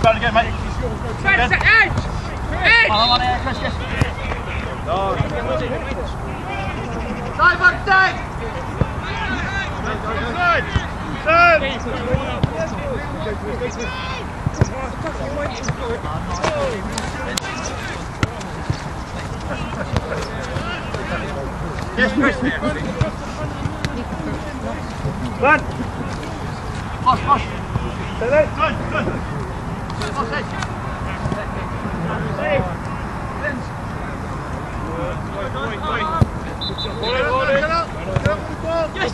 Try again, mate. Edge! On here, Chris, yes. Side back, side! Yes, Chris. Run! Push. Good.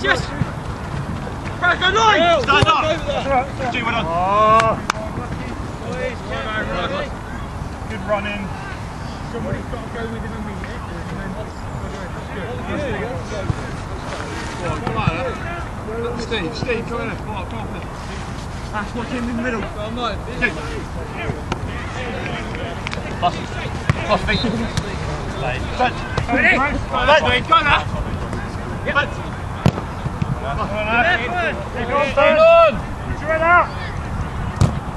Yes! Crack on line! Stand up! G, well done. Good running. Somebody's got to go within a minute. Steve, come in there. Come on. Ash, watch him in the middle. Pass feet. Touch. Ready? Go now. Yep. Go on. Straight out.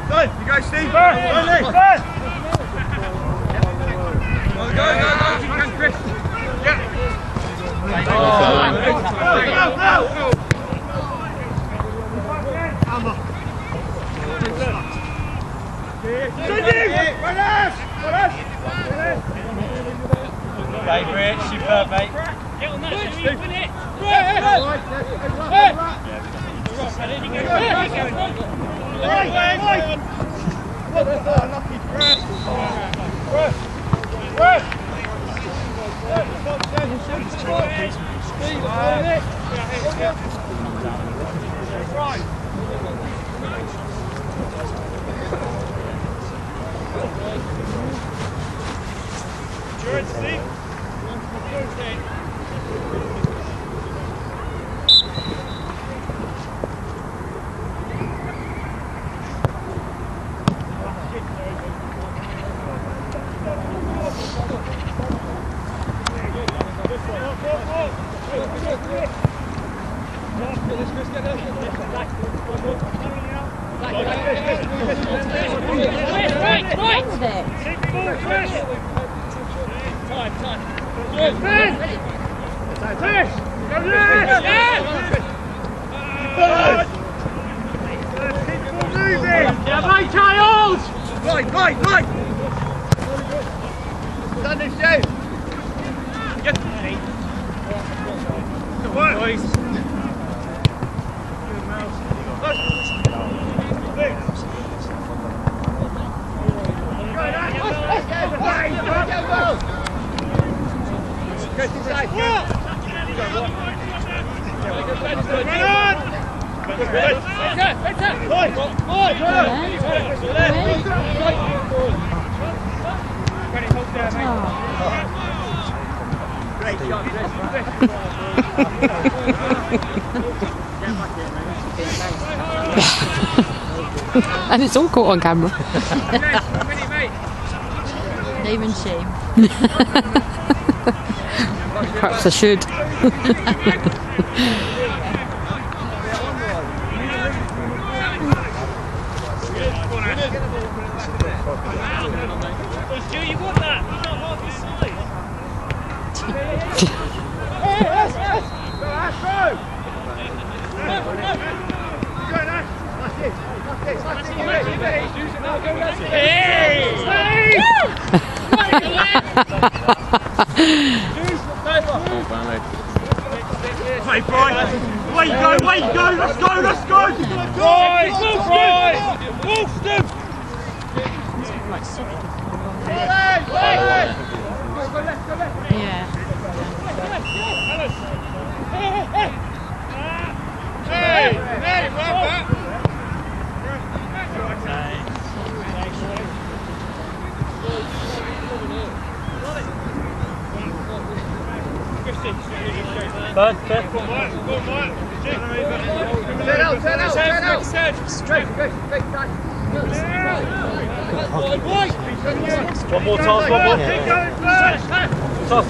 Good. You go, Steve. Go, Go, Chris. Yeah. Go. Favourite, superb, mate. Get on that, win it. Right! Done this, Joe! Good work, boys! And it's all caught on camera. Name and shame. Perhaps I should. You want that? You're not half your size. Hey, Brian! Away you go! Let's go! Brian! Wolfston! Yeah. Turn out. Straight. One more toss. Toss.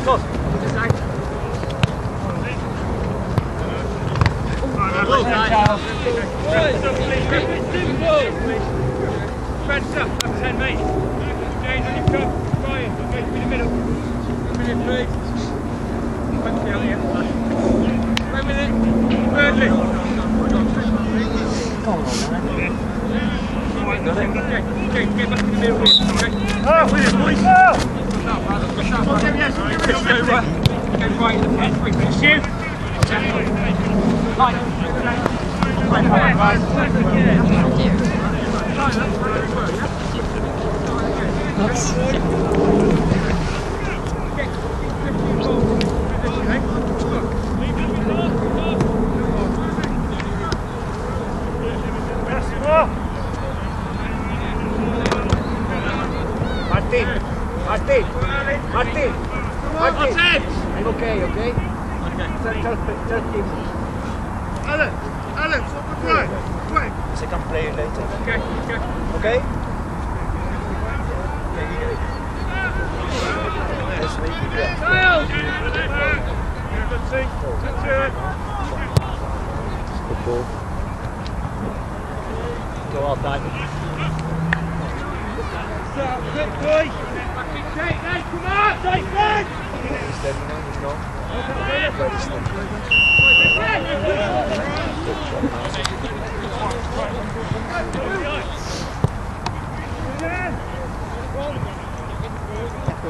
Fence up, 10 mate. James, when you come, Ryan, go through the middle. Come in, please. Wait a minute. Thirdly. James, get back in the middle. Oh, with it, boys. Go right in the pen. Shoot. Martin. I'm okay. Just keep. Alan, stop the play. I can play later. Okay? Good ball. Go all time. Quick boy! Come on! Take back!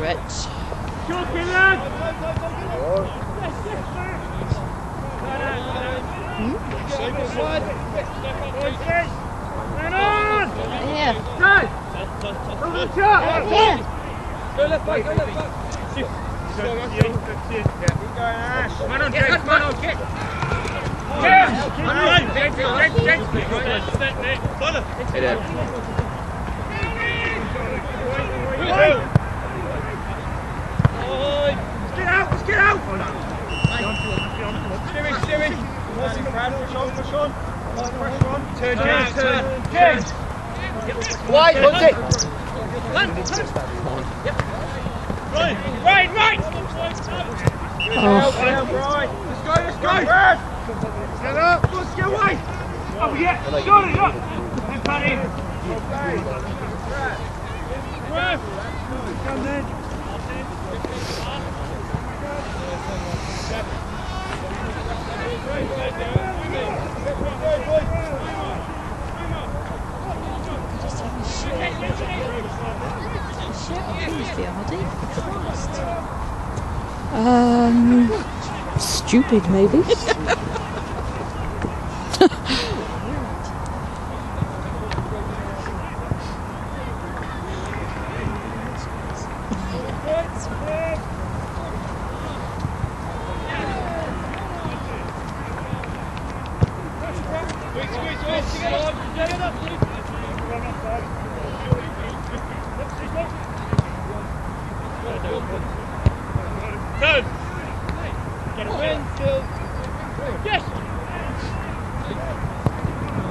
Rich. Yeah. Go left back, Man on, James, man on, get! Hey there. Let's get out! Stewie. Push on. Turn, James. Wide, what's it? Right! Oh. Let's go! Stand up! Let's get away! Oh yeah! Got it! Up! And pat in! Come then! Shit, I'll finish the Aldi. Stupid maybe.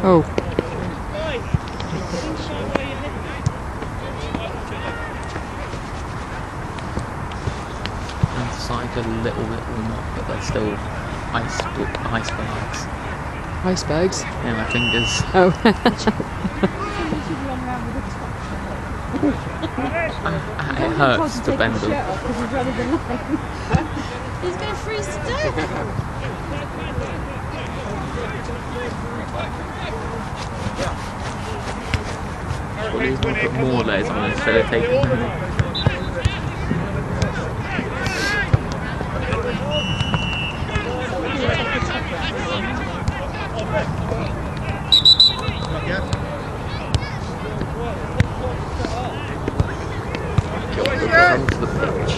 Oh. Inside a little bit warm up, but they're still icebergs. Icebergs? Yeah, my fingers. Oh. It hurts to bend them. He's going to freeze to death. Well, he's going to put more layers on instead of taking them. Onto the pitch.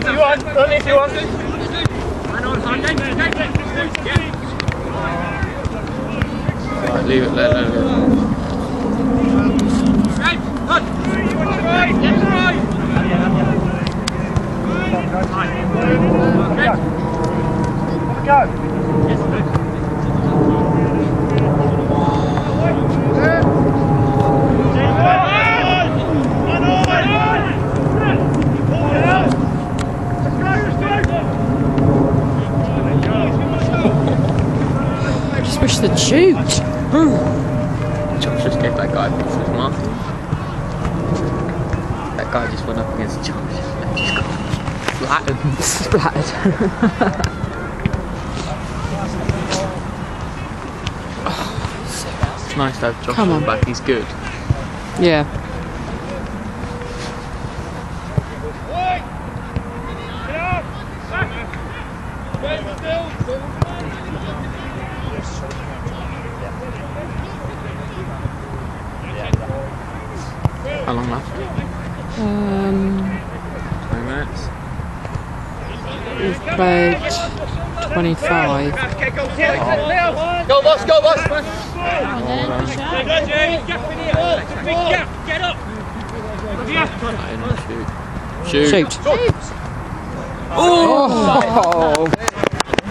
You want? Only if you want. Right, leave it, let it go. Good shoot. Josh just gave that guy a piece of his mark. That guy just went up against Josh and just got flattened. Splattered. It's nice to have Josh Come on. back, he's good. Yeah. How long left? 20 minutes. We've played 25. Go, boss, go, boss! Come on then, push out. Big gap, get up. Shoot. Shoot. Shoot. Oh!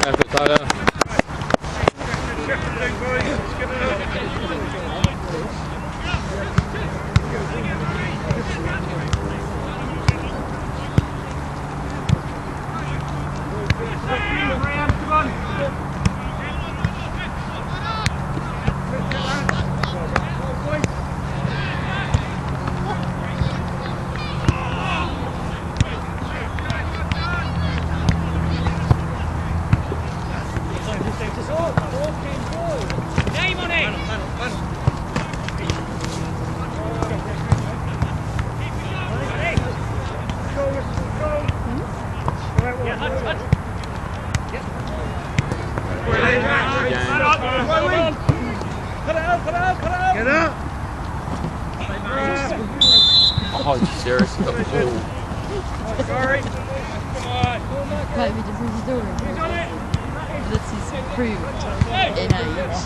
Effort, Tyler. Name on it. Get up! Oh, you serious? Got the ball. Sorry. Maybe this is doing it. This is proved in age.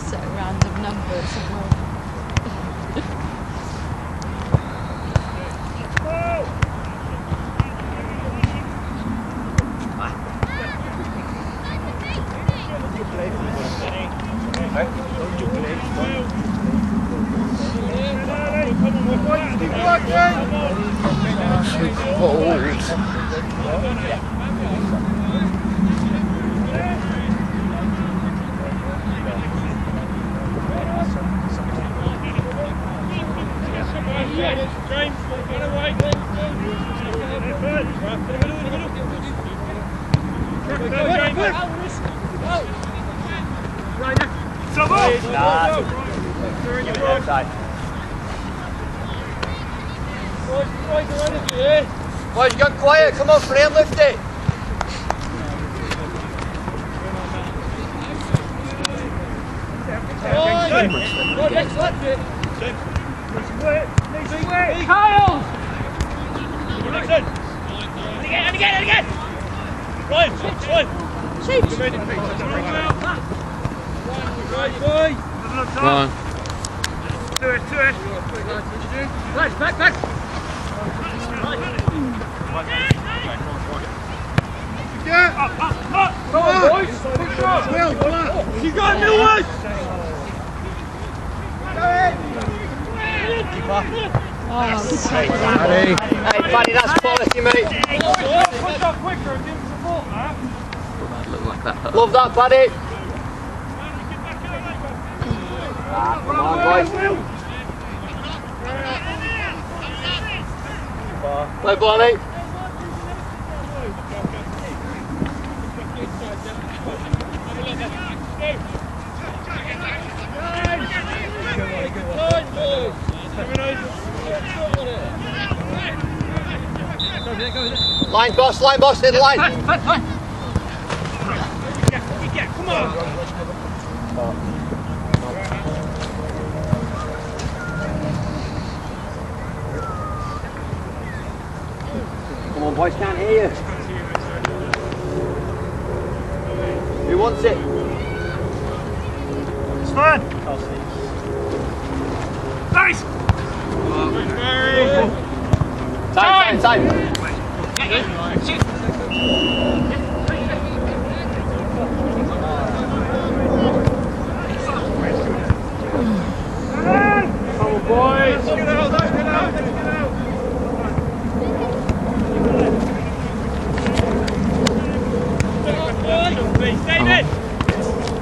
So random numbers. Boys, you got quiet. Come on, Fred, lift it. Kyle! And again! Right, Shoot. Come on. To it. Back. Yeah. Come on, boys. Push up. You got Millward. Go ahead. Oh, Hey, buddy, that's quality, mate. Push up quicker and give him support, man. That looked like that hurt. Love that, buddy. Come on, boys. Play ball, mate. Line boss, in the line. Come on. Come on, boys, can't hear you. Who wants it? It's fine. Nice. Time. Come on, boys. Get out. David!